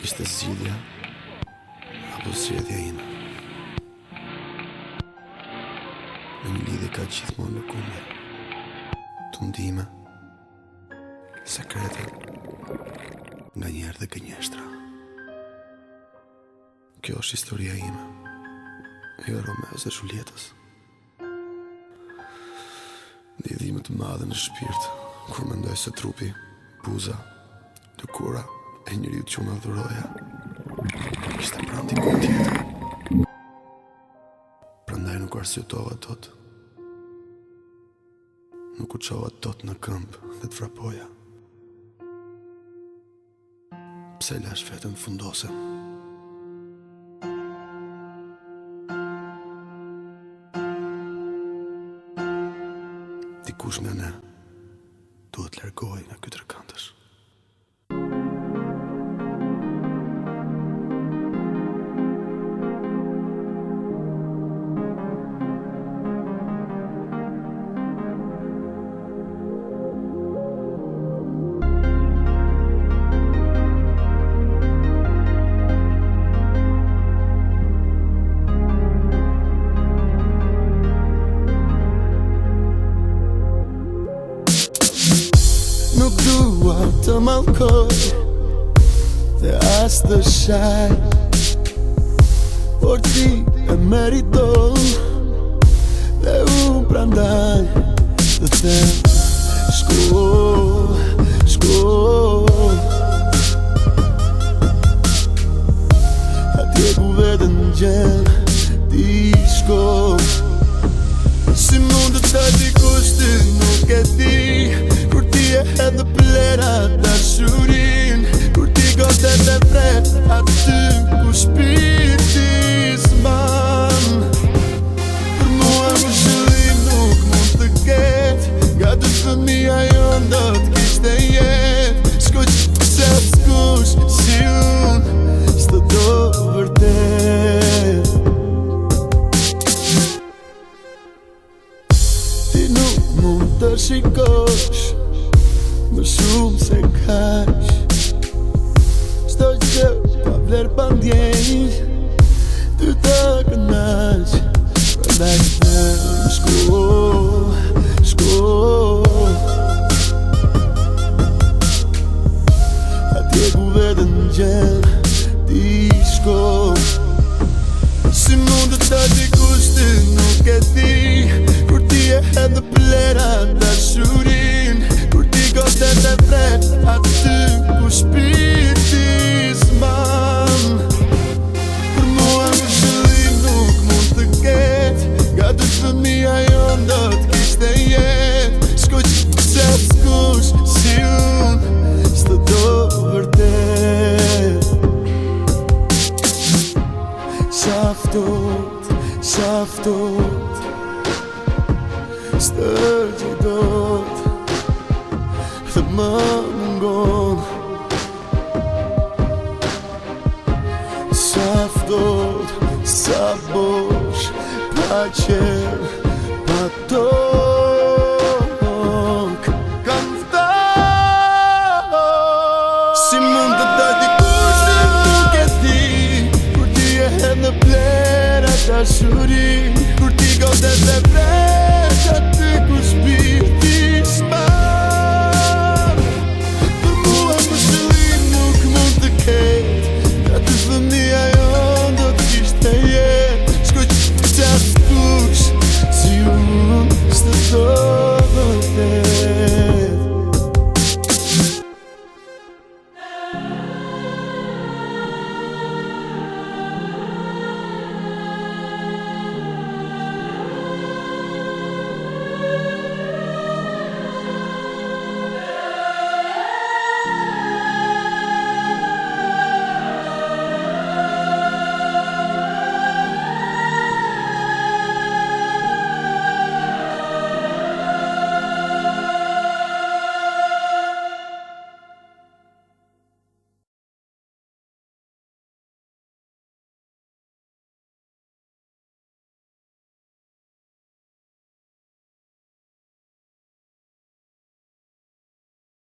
Ishte zgjidhja apo zgjedhja ime. Në një lidhje ka gjithmonë lëkundje, tundime, sekrete, nga njerë dhe gënjeshtra. Kjo është historia ime, jo Romeos dhe Julietës. Lidhime të madhe në shpirt, kur mendoj se trupi, buza, lëkura e njeriu që më adhuroja ishte pranë dikujt tjetër. Prandaj nuk arsyetova dot. Nuk u çova dot në këmbë dhe të vrapoja. Pse lash vetën fundose? Dikush nga ne duhet largohej nga ky tërkëndësh. Nuk dua të mallkoj dhe as të shaj, por ti e meriton dhe unë prandaj të them shko, atje ku vetën gjen ti shko. Si mund të ta dikush ti nuk e di, kur ti e hedhë plera dashurin, kur ti godet e pret aty ku shpirti s'mban. Për mua mëshillim nuk mund të ket, nga dy fëmija jon do t'kishte jet. Shko që se s'kush si unë s'të do vërtet. Ti nuk mund të shikosh më shumë se kaq, çdo gjë pa vlerë pa ndjenjë, ty të kënaq. Prandaj them shko, atje ku vetën gjen ti shko. Si mund të ta dikush ti nuk e di, kur ti e hedhë plera dashurin, kur ti godet e pret aty ku shpirti s'mban. Për mua mëshillim nuk mund të ket, nga dy fëmija jon do t'kishte jet. Shko që se s'kush si unë s'të do vërtet. Shaftot stër që dot dhe më mungon. Shaftot sa bosh pa qenë pa to.